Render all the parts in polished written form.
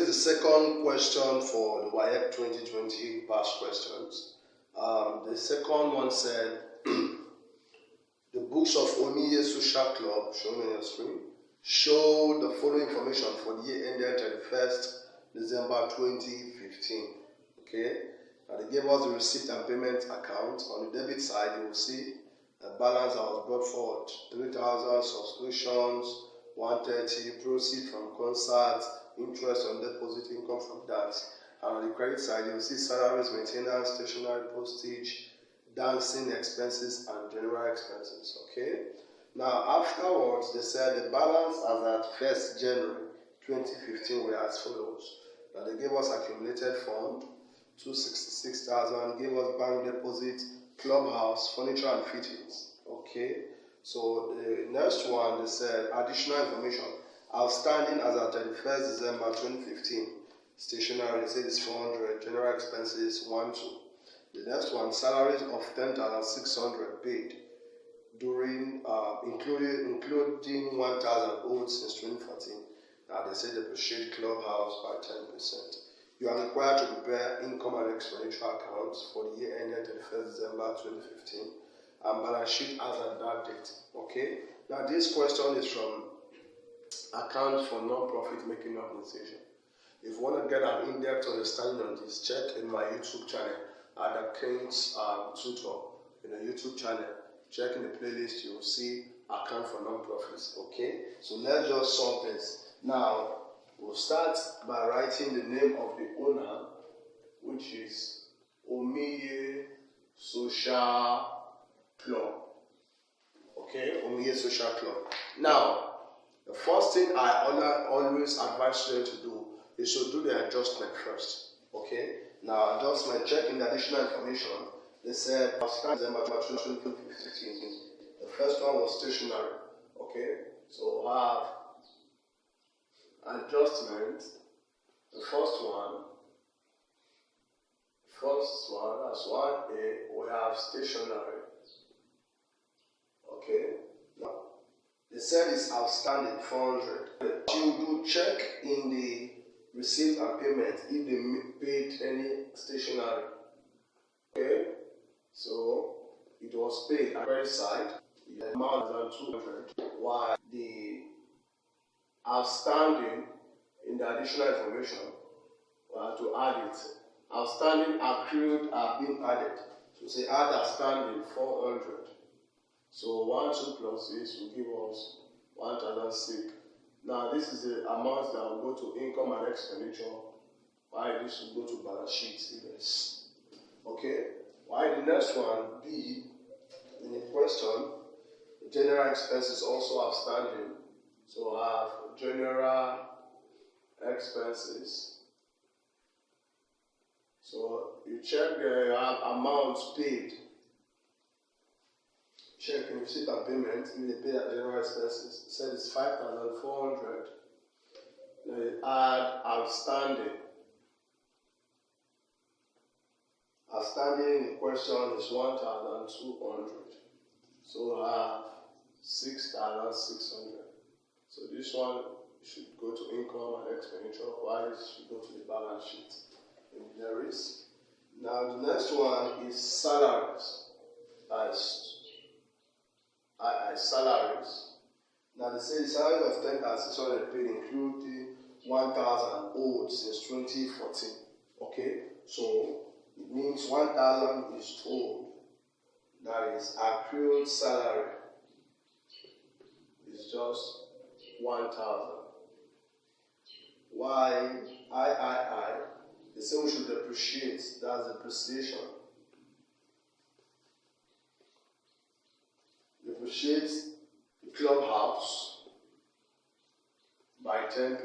the second question for the WAEC 2020 past questions. The second one said, the books of Omiye Social Club, shown on your screen, show the following information for the year ended 31st December 2015. Okay, now they gave us the receipt and payment account. On the debit side, you will see a balance that was brought forward: 3,000 subscriptions, 130 proceeds from concerts, interest on deposit, income from dance. And on the credit side, you will see salaries, maintenance, stationery, postage, dancing expenses, and general expenses. Okay. Now afterwards, they said the balance as at 1st January 2015 were as follows. Now they gave us accumulated fund 266,000, gave us bank deposit, clubhouse, furniture and fittings. Okay. So the next one, they said additional information outstanding as at 31st December 2015. Stationery, they said is 400, general expenses 12. The next one, salaries of 10,600 paid during including 1,000 owed since 2014. Now they say depreciate clubhouse by 10%. You are required to prepare income and expenditure accounts for the year ended 31st December 2015 and balance sheet as at that date. Okay. Now this question is from account for non-profit making organization. If you want to get an in-depth understanding on this, check in my YouTube channel at the King's Tutor. In the YouTube channel, check in the playlist, you will see account for non-profits. Okay, so let's just solve this. Now we'll start by writing the name of the owner, which is Omiye Social Club. Okay, Omiye Social Club. Now, the first thing I always advise you to do is to do the adjustment first. Okay, now adjustment, check in the additional information. They said December 2015. The first one was stationery. Okay, so we'll have adjustment. The first one, that's 1A, we have stationery. Okay, now they said it's outstanding 400. You do check in the receipt and payment if they paid any stationery. Okay, so it was paid at the credit side, the amount than 200, while the outstanding in the additional information, to add it, outstanding accrued are being added. So say add outstanding 400. So 1, 2 plus this will give us 1,006. Now this is the amount that will go to income and expenditure, while this will go to balance sheet events. Okay, while the next one, B, in the question, general expenses also outstanding. So I have general expenses. So you check the amounts paid. Check in receipt and payment, if they pay at general expenses, it said it's 5,400. Then you add outstanding. Outstanding in the question is 1,200. So I have 6,600. So this one should go to income and expenditure, while this should go to the balance sheet. There is. Now the next one is salaries. Salaries. Now they say the salary of 10,600 paid including 1,000 owed since 2014. Okay, so it means 1,000 is owed. That is accrued salary. It's just 1,000. Why I? They say we should depreciate. That's depreciation. Depreciate the clubhouse by 10%.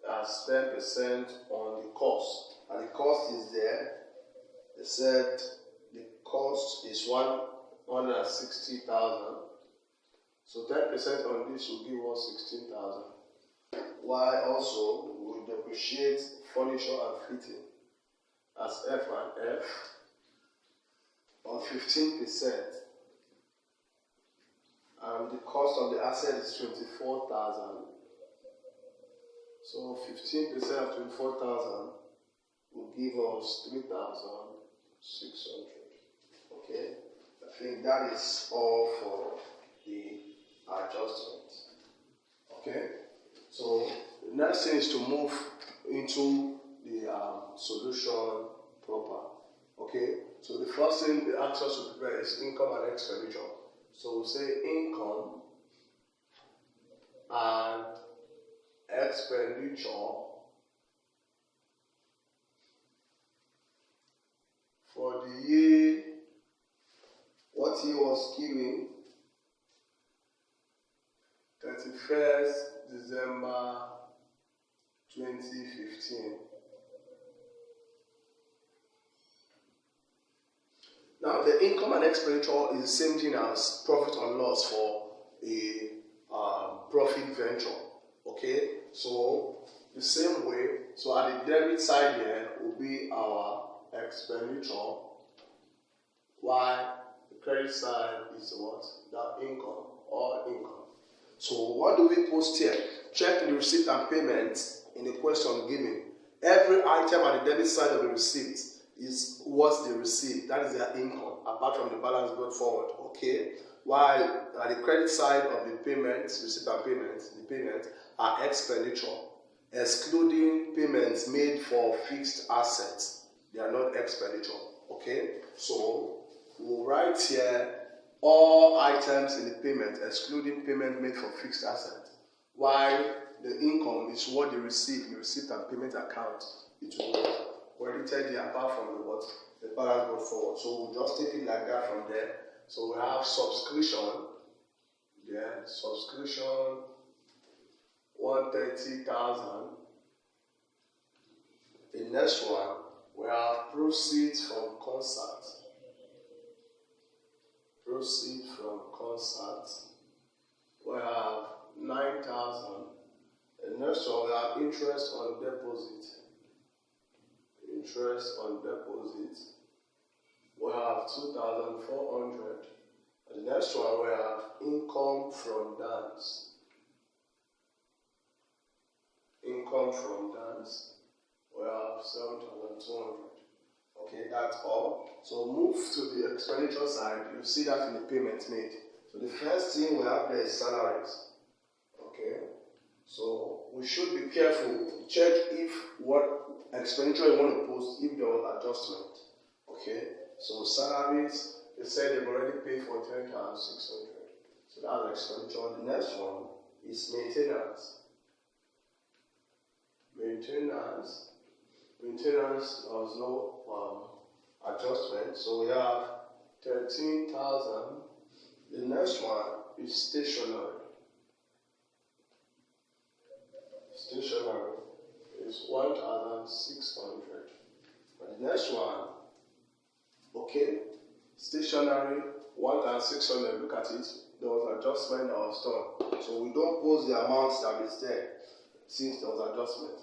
That's 10% on the cost. And the cost is there. They said the cost is 160,000. So 10% on this will give us 16,000. Why also we depreciate furniture and fitting as F and F on 15%. And the cost of the asset is 24,000. So 15% of 24,000 will give us 3,600. Okay, I think that is all for the adjustment. Okay, so the next thing is to move into the solution proper. Okay, so the first thing the asks us to prepare is income and expenditure. So we say income and expenditure for the year, what he was giving, 31st December 2015. Now, the income and expenditure is the same thing as profit or loss for a profit venture. Okay, so the same way, so at the debit side here will be our expenditure, while the credit side is what? That income or income. So what do we post here? Check the receipt and payment in the question given. Every item at the debit side of the receipt is what they receive. That is their income, apart from the balance brought forward. Okay. While at the credit side of the payments, receipt and payments, the payment are expenditure, excluding payments made for fixed assets. They are not expenditure. Okay. So we'll write here all items in the payment, excluding payment made for fixed assets. While the income is what they receive in the receipt and payment account. It will be credited here apart from the what? The balance brought forward. So we'll just take it like that from there. So we have subscription. Yeah, subscription 130,000. The next one, we have proceeds from concert. Proceeds from concert. We have 9,000. The next one, we have interest on deposit. Interest on deposit. We have 2,400. And the next one, we have income from dance. Income from dance. We have 7,200. Okay, that's all. So move to the expenditure side. You see that in the payment made. So the first thing we have there is salaries. Okay. So we should be careful. Check if what expenditure you want to post, if there was adjustment. Okay. So salaries, they said they've already paid for 10,600. So that's expenditure. The next one is maintenance. Maintenance. Maintenance, there was no adjustment. So we have 13,000. The next one is stationery. Stationery is 1,600. And the next one, okay, stationery 1,600. Look at it. There was adjustment that was done. So we don't post the amounts that is there since there was adjustment.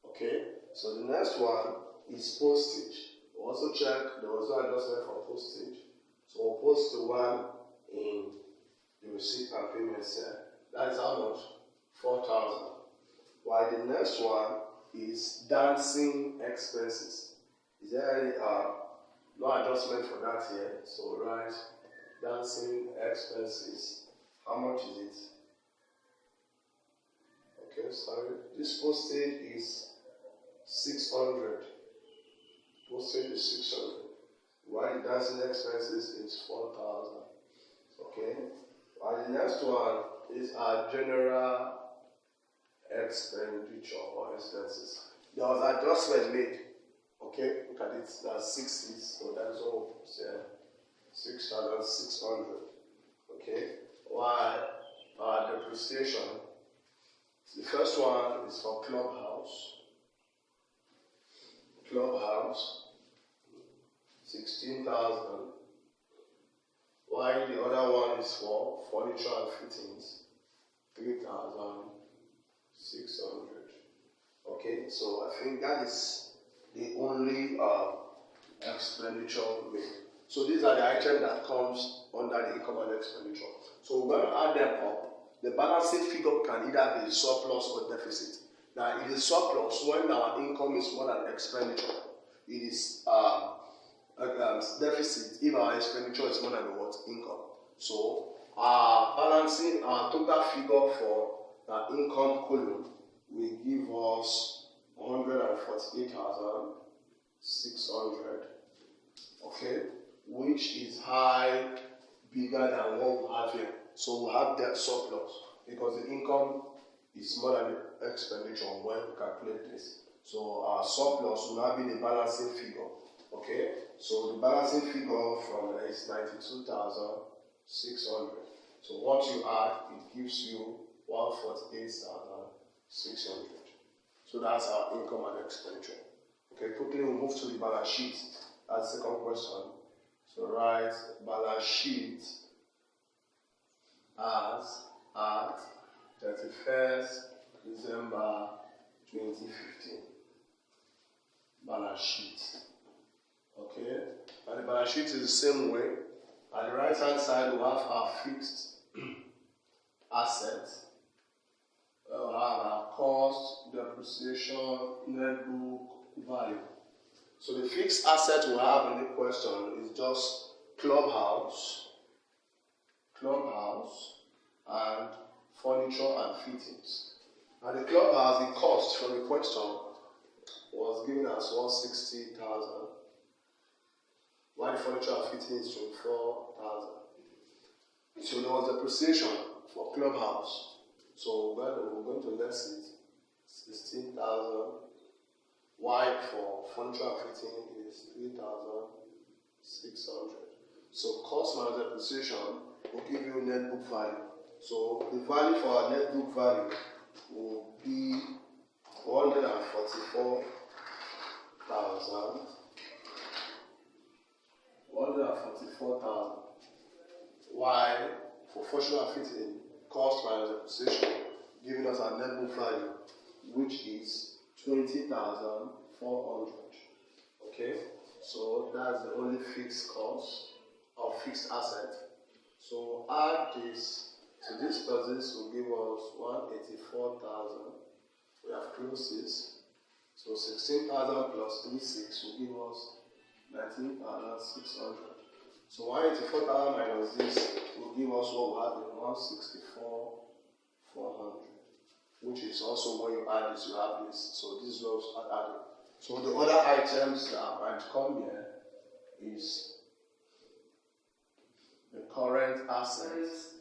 Okay. So the next one is postage. We'll also check there was no adjustment for postage. So we'll post the one in the receipt and payments here. That is how much? 4,000. While the next one is dancing expenses. Is there any no adjustment for that here? So write dancing expenses. How much is it? Okay, sorry. This postage is 600. Postage is 600. While the dancing expenses is 4,000. Okay. While the next one is our general expenditure or expenses. There was adjustment made. Okay, look at it. That's 60. So that's all. 6,600. Okay. While depreciation. The first one is for clubhouse. Clubhouse, 16,000. While the other one is for furniture and fittings, 3,600. Okay, so I think that is the only expenditure made. So these are the items that comes under the income and expenditure. So we're going to add them up. The balancing figure can either be surplus or deficit. Now, it is surplus when our income is more than expenditure. It is deficit if our expenditure is more than what? Income. So, balancing our total figure for the income column will give us 148,600, okay, which is high, bigger than what we have here. So we have debt surplus because the income is more than the expenditure when we calculate this. So our surplus will now be the balancing figure. Okay, so the balancing figure from there is 92,600. So what you add, it gives you 148,600. So that's our income and expenditure. Okay, quickly we'll move to the balance sheet. That's the second question. So write balance sheet as at 31st December 2015. Balance sheet. Okay, and the balance sheet is the same way. At the right hand side, we have our fixed assets. We have our cost, depreciation, net book value. So the fixed asset we have in the question is just clubhouse, and furniture and fittings. And the clubhouse, the cost from the question was given as 160,000. While the furniture and fittings is 24,000. So there was depreciation for clubhouse. So we're going to less it 16,000. While for furniture and fitting is 3,600. So cost minus depreciation will give you net book value. So the value for our net book value will be 144,000. 144,000. While for furniture and fitting, cost minus depreciation, giving us our net book value, which is 20,400. Okay, so that's the only fixed cost or fixed asset. So add this, so this plus this will give us 184,000. We have closed this. So 16,000 plus 36 will give us 19,600. So 184,000 minus this will give us what we have in 164,400. Which is also when you add this, you have this. So this is what we added. So the other items that might come here is the current assets.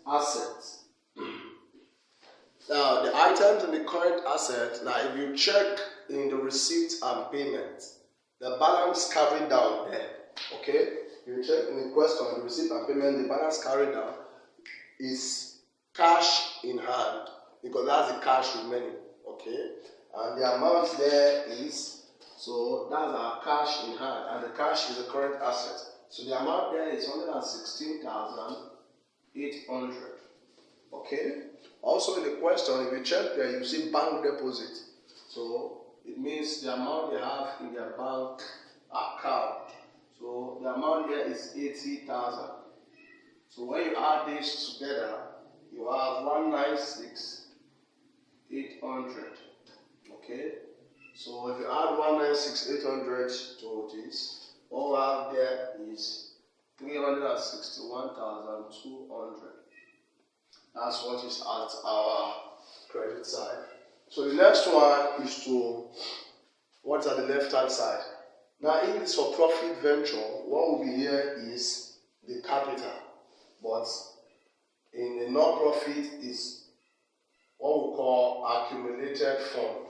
Now the items in the current asset, now if you check in the receipt and payment, the balance carried down there. Okay? If you check in the question, the receipt and payment, the balance carried down is cash in hand. Because that's the cash remaining, okay? And the amount there is, so that's our cash in hand, and the cash is the current asset. So the amount there is 116,800, okay? Also in the question, if you check there, you see bank deposit. So it means the amount they have in their bank account. So the amount here is 80,000. So when you add this together, you have 196,800. Okay, so if you add 196,800 to this, all we have there is 361,200. That's what is at our credit side. So the next one is to what's at the left hand side. Now, if it's for profit venture, what will be here is the capital, but in the non-profit is what we call accumulated fund,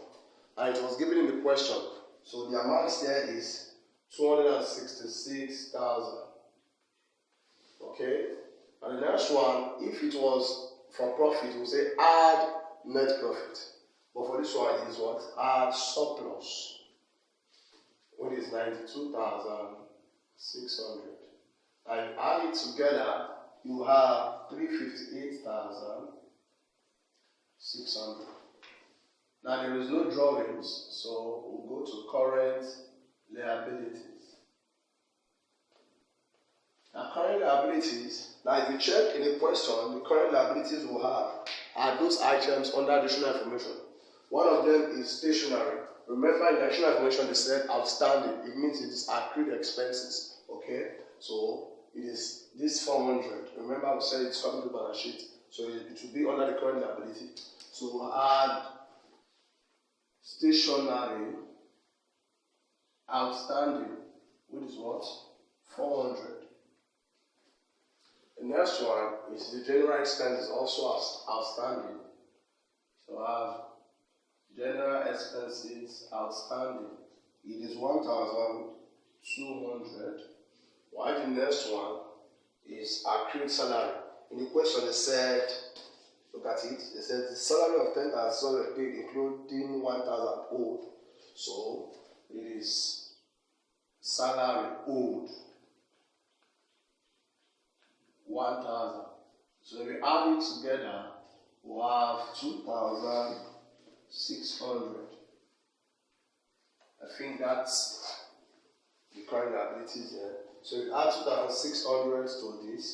and it was given in the question. So the amount there is 266,000. Okay, and the next one, if it was for profit, we say add net profit. But for this one, it is what? Add surplus, which is 92,600. And add it together, you have 358,600. Now there is no drawings, so we'll go to current liabilities. Now current liabilities, now if you check in the question, the current liabilities we have are those items under additional information. One of them is stationary. Remember, in the national information they said outstanding. It means it is accrued expenses. Okay, so it is this 400. Remember, we said it's coming to balance sheet, so it will be under the current liability. So we'll add stationary outstanding, which is what? 400. The next one is the general expenses, also outstanding. So I have general expenses outstanding. It is 1,200. While the next one is accrued salary. In the question they said, look at it, they said the salary of 10,000 paid including 1,000 owed. So it is salary owed 1,000. So if we add it together, we have 2,600. I think that's the current liabilities here. So if you add 2,600 to this,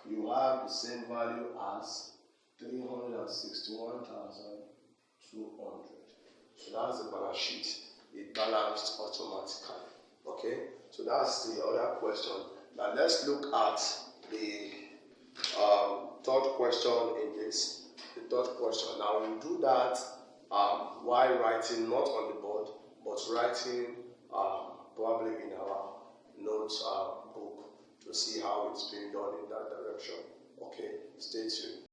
you have the same value as 361,200. So that's the balance sheet. It balanced automatically. Okay? So that's the other question. Now let's look at the third question in this. The third question. Now we do that while writing not on the board, but writing probably in our notes book to see how it's being done in that direction. Okay, stay tuned.